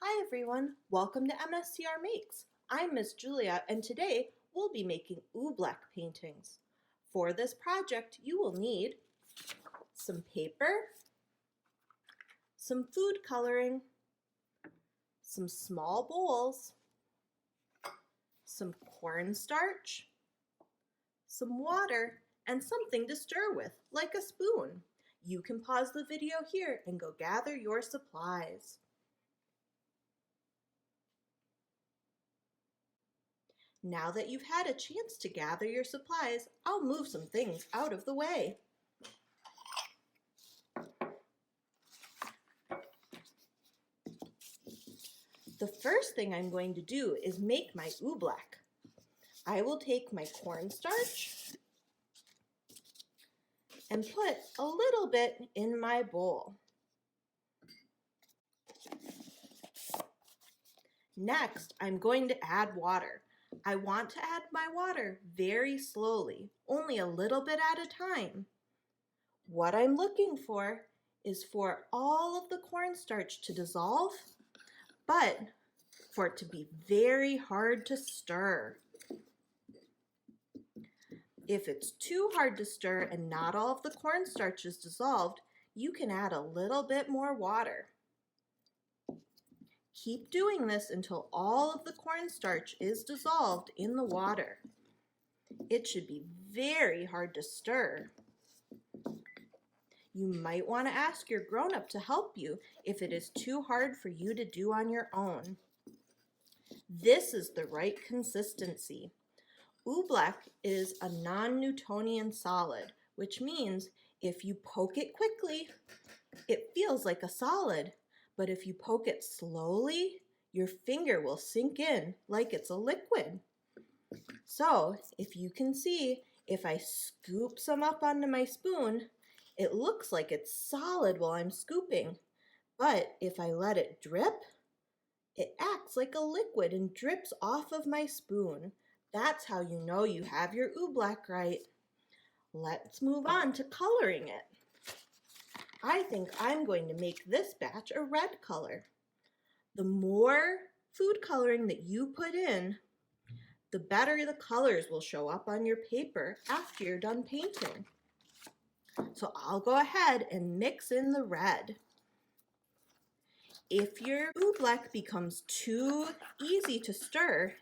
Hi everyone, welcome to MSCR Makes. I'm Miss Julia and today we'll be making oobleck paintings. For this project you will need some paper, some food coloring, some small bowls, some cornstarch, some water, and something to stir with, like a spoon. You can pause the video here and go gather your supplies. Now that you've had a chance to gather your supplies, I'll move some things out of the way. The first thing I'm going to do is make my oobleck. I will take my cornstarch and put a little bit in my bowl. Next, I'm going to add water. I want to add my water very slowly, only a little bit at a time. What I'm looking for is for all of the cornstarch to dissolve, but for it to be very hard to stir. If it's too hard to stir and not all of the cornstarch is dissolved, you can add a little bit more water. Keep doing this until all of the cornstarch is dissolved in the water. It should be very hard to stir. You might want to ask your grown-up to help you if it is too hard for you to do on your own. This is the right consistency. Oobleck is a non-newtonian solid, which means if you poke it quickly, it feels like a solid. But if you poke it slowly, your finger will sink in like it's a liquid. So if you can see, if I scoop some up onto my spoon, it looks like it's solid while I'm scooping. But if I let it drip, it acts like a liquid and drips off of my spoon. That's how you know you have your oobleck right. Let's move on to coloring it. I think I'm going to make this batch a red color. The more food coloring that you put in, the better the colors will show up on your paper after you're done painting. So I'll go ahead and mix in the red. If your oobleck becomes too easy to stir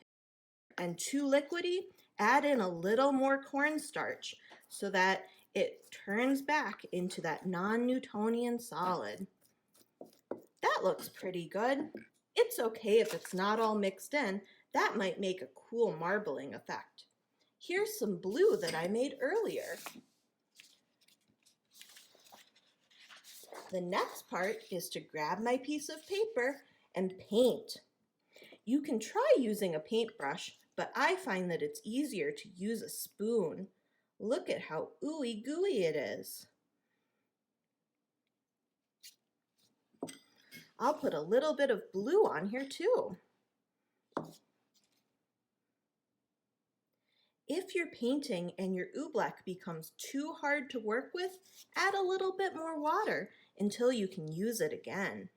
and too liquidy, add in a little more cornstarch so that it turns back into that non-newtonian solid. That looks pretty good. It's okay if it's not all mixed in. That might make a cool marbling effect. Here's some blue that I made earlier. The next part is to grab my piece of paper and paint. You can try using a paintbrush, but I find that it's easier to use a spoon. Look at how ooey gooey it is. I'll put a little bit of blue on here too. If you're painting and your oobleck becomes too hard to work with, add a little bit more water until you can use it again.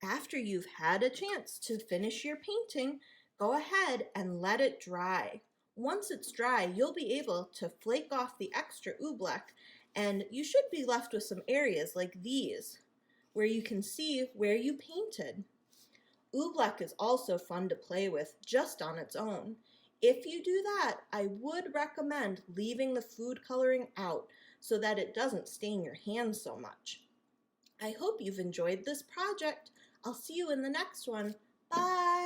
After you've had a chance to finish your painting, go ahead and let it dry. Once it's dry, you'll be able to flake off the extra oobleck, and you should be left with some areas like these, where you can see where you painted. Oobleck is also fun to play with just on its own. If you do that, I would recommend leaving the food coloring out so that it doesn't stain your hands so much. I hope you've enjoyed this project. I'll see you in the next one. Bye!